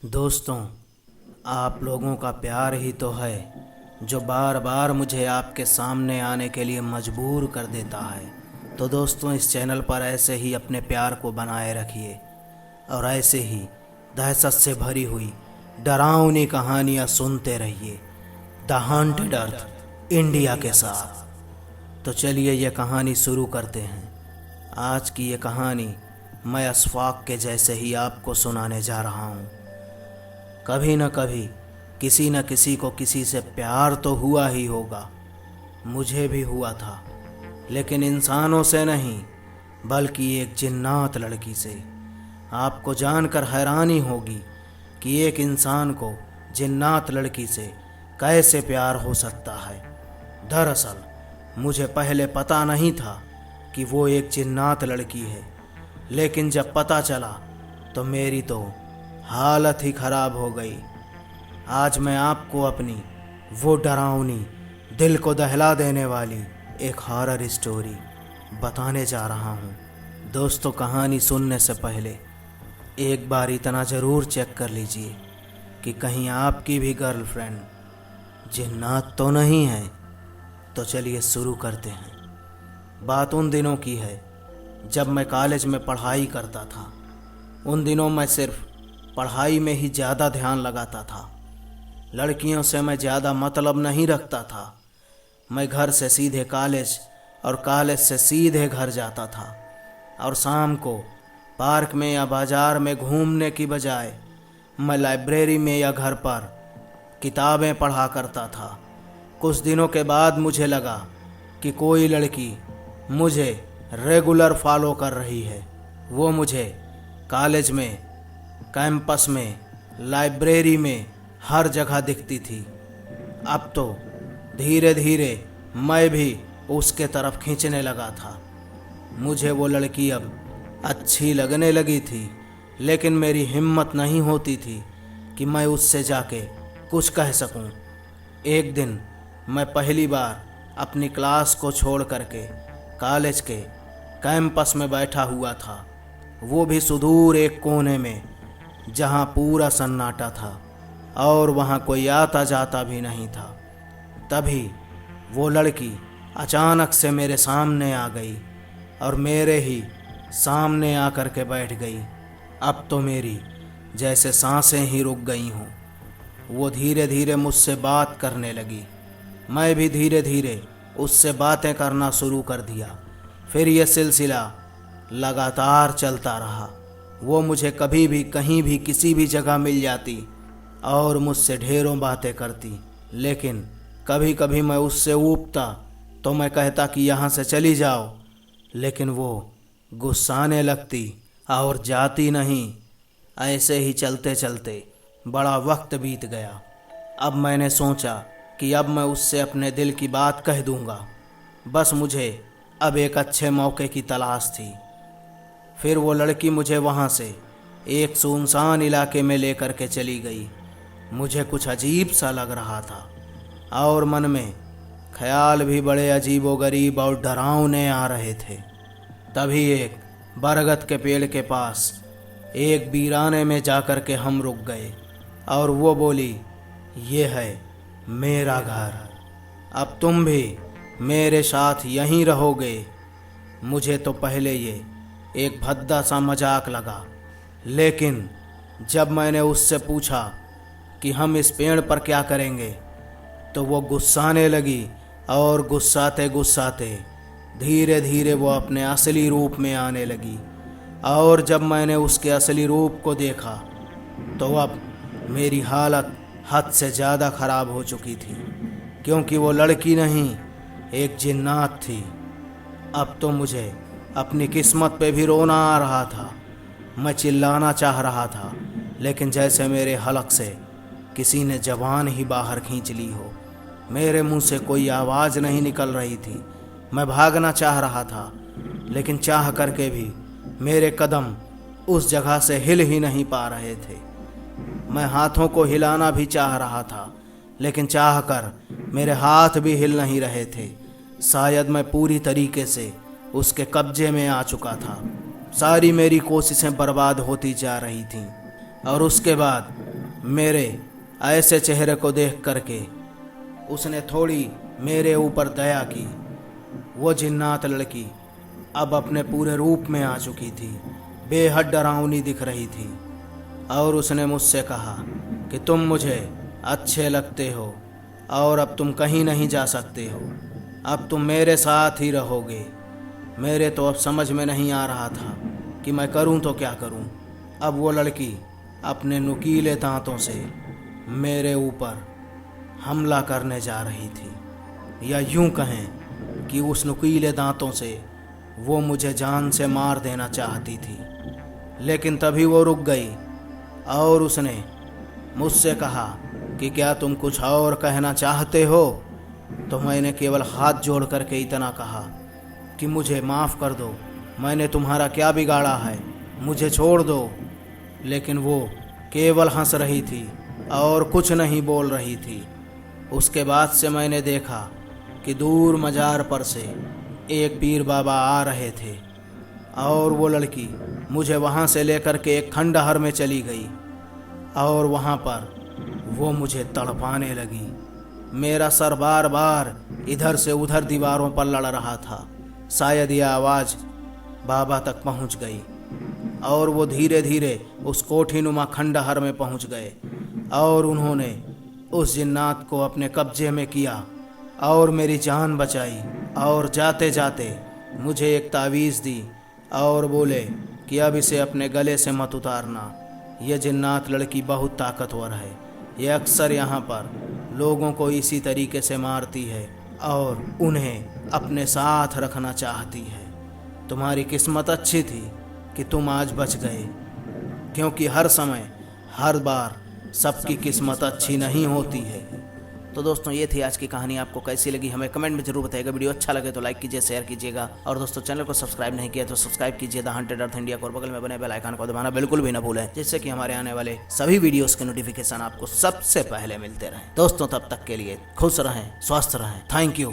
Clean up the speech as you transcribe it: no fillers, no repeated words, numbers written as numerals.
दोस्तों, आप लोगों का प्यार ही तो है जो बार बार मुझे आपके सामने आने के लिए मजबूर कर देता है। तो दोस्तों, इस चैनल पर ऐसे ही अपने प्यार को बनाए रखिए और ऐसे ही दहशत से भरी हुई डरावनी कहानियाँ सुनते रहिए द हॉन्टेड अर्थ इंडिया के साथ। तो चलिए ये कहानी शुरू करते हैं। आज की ये कहानी मैं अशफाक के जैसे ही आपको सुनाने जा रहा हूँ। कभी न कभी किसी न किसी को किसी से प्यार तो हुआ ही होगा। मुझे भी हुआ था, लेकिन इंसानों से नहीं बल्कि एक जिन्नात लड़की से। आपको जानकर हैरानी होगी कि एक इंसान को जिन्नात लड़की से कैसे प्यार हो सकता है। दरअसल मुझे पहले पता नहीं था कि वो एक जिन्नात लड़की है, लेकिन जब पता चला तो मेरी तो हालत ही खराब हो गई। आज मैं आपको अपनी वो डरावनी, दिल को दहला देने वाली एक हॉरर स्टोरी बताने जा रहा हूँ। दोस्तों, कहानी सुनने से पहले एक बार इतना ज़रूर चेक कर लीजिए कि कहीं आपकी भी गर्लफ्रेंड जिन्नात तो नहीं है। तो चलिए शुरू करते हैं। बात उन दिनों की है जब मैं कॉलेज में पढ़ाई करता था। उन दिनों मैं सिर्फ पढ़ाई में ही ज़्यादा ध्यान लगाता था। लड़कियों से मैं ज़्यादा मतलब नहीं रखता था। मैं घर से सीधे कॉलेज और कॉलेज से सीधे घर जाता था, और शाम को पार्क में या बाज़ार में घूमने की बजाय मैं लाइब्रेरी में या घर पर किताबें पढ़ा करता था। कुछ दिनों के बाद मुझे लगा कि कोई लड़की मुझे रेगुलर फॉलो कर रही है। वो मुझे कॉलेज में, कैंपस में, लाइब्रेरी में हर जगह दिखती थी। अब तो धीरे धीरे मैं भी उसके तरफ खींचने लगा था। मुझे वो लड़की अब अच्छी लगने लगी थी, लेकिन मेरी हिम्मत नहीं होती थी कि मैं उससे जाके कुछ कह सकूं। एक दिन मैं पहली बार अपनी क्लास को छोड़ करके कॉलेज के कैंपस में बैठा हुआ था, वो भी सुदूर एक कोने में जहाँ पूरा सन्नाटा था और वहाँ कोई आता जाता भी नहीं था। तभी वो लड़की अचानक से मेरे सामने आ गई और मेरे ही सामने आकर के बैठ गई। अब तो मेरी जैसे सांसें ही रुक गई हों। वो धीरे धीरे मुझसे बात करने लगी। मैं भी धीरे धीरे उससे बातें करना शुरू कर दिया। फिर ये सिलसिला लगातार चलता रहा। वो मुझे कभी भी, कहीं भी, किसी भी जगह मिल जाती और मुझसे ढेरों बातें करती। लेकिन कभी कभी मैं उससे ऊबता तो मैं कहता कि यहाँ से चली जाओ, लेकिन वो गुस्साने लगती और जाती नहीं। ऐसे ही चलते चलते बड़ा वक्त बीत गया। अब मैंने सोचा कि अब मैं उससे अपने दिल की बात कह दूँगा। बस मुझे अब एक अच्छे मौके की तलाश थी। फिर वो लड़की मुझे वहाँ से एक सुनसान इलाके में लेकर के चली गई। मुझे कुछ अजीब सा लग रहा था और मन में ख्याल भी बड़े अजीबोगरीब और डरावने आ रहे थे। तभी एक बरगद के पेड़ के पास एक वीराने में जाकर के हम रुक गए और वो बोली, ये है मेरा घर, अब तुम भी मेरे साथ यहीं रहोगे। मुझे तो पहले ये एक भद्दा सा मजाक लगा, लेकिन जब मैंने उससे पूछा कि हम इस पेड़ पर क्या करेंगे, तो वो गुस्साने लगी और गुस्साते गुस्साते धीरे धीरे वो अपने असली रूप में आने लगी। और जब मैंने उसके असली रूप को देखा तो अब मेरी हालत हद से ज़्यादा ख़राब हो चुकी थी, क्योंकि वो लड़की नहीं, एक जिन्नात थी। अब तो मुझे अपनी किस्मत पे भी रोना आ रहा था। मैं चिल्लाना चाह रहा था, लेकिन जैसे मेरे हलक से किसी ने ज़बान ही बाहर खींच ली हो। मेरे मुंह से कोई आवाज़ नहीं निकल रही थी। मैं भागना चाह रहा था, लेकिन चाह करके भी मेरे कदम उस जगह से हिल ही नहीं पा रहे थे। मैं हाथों को हिलाना भी चाह रहा था, लेकिन चाह कर मेरे हाथ भी हिल नहीं रहे थे। शायद मैं पूरी तरीके से उसके कब्जे में आ चुका था। सारी मेरी कोशिशें बर्बाद होती जा रही थीं। और उसके बाद मेरे ऐसे चेहरे को देख करके उसने थोड़ी मेरे ऊपर दया की। वो जिन्नात लड़की अब अपने पूरे रूप में आ चुकी थी, बेहद डरावनी दिख रही थी, और उसने मुझसे कहा कि तुम मुझे अच्छे लगते हो और अब तुम कहीं नहीं जा सकते हो, अब तुम मेरे साथ ही रहोगे। मेरे तो अब समझ में नहीं आ रहा था कि मैं करूं तो क्या करूं। अब वो लड़की अपने नुकीले दांतों से मेरे ऊपर हमला करने जा रही थी, या यूं कहें कि उस नुकीले दांतों से वो मुझे जान से मार देना चाहती थी। लेकिन तभी वो रुक गई और उसने मुझसे कहा कि क्या तुम कुछ और कहना चाहते हो? तो मैंने केवल हाथ जोड़ करके इतना कहा कि मुझे माफ़ कर दो, मैंने तुम्हारा क्या बिगाड़ा है, मुझे छोड़ दो। लेकिन वो केवल हंस रही थी और कुछ नहीं बोल रही थी। उसके बाद से मैंने देखा कि दूर मजार पर से एक पीर बाबा आ रहे थे और वो लड़की मुझे वहाँ से लेकर के एक खंडहर में चली गई और वहाँ पर वो मुझे तड़पाने लगी। मेरा सर बार बार इधर से उधर दीवारों पर लड़ रहा था। शायद यह आवाज़ बाबा तक पहुँच गई और वो धीरे धीरे उस कोठीनुमा खंडहर में पहुँच गए और उन्होंने उस जिन्नात को अपने कब्जे में किया और मेरी जान बचाई। और जाते जाते मुझे एक तावीज़ दी और बोले कि अब इसे अपने गले से मत उतारना, यह जिन्नात लड़की बहुत ताकतवर है, यह अक्सर यहाँ पर लोगों को इसी तरीके से मारती है और उन्हें अपने साथ रखना चाहती है। तुम्हारी किस्मत अच्छी थी कि तुम आज बच गए, क्योंकि हर समय हर बार सबकी किस्मत अच्छी नहीं होती है। तो दोस्तों ये थी आज की कहानी। आपको कैसी लगी हमें कमेंट में जरूर बताइएगा। वीडियो अच्छा लगे तो लाइक कीजिए, शेयर कीजिएगा, और दोस्तों चैनल को सब्सक्राइब नहीं किया तो सब्सक्राइब कीजिए द हंटेड अर्थ इंडिया को, और बगल में बने बेल आइकन को दबाना बिल्कुल भी ना भूलें, जिससे कि हमारे आने वाले सभी वीडियोस के नोटिफिकेशन आपको सबसे पहले मिलते रहें। दोस्तों तब तक के लिए खुश रहें, स्वस्थ रहें। Thank you.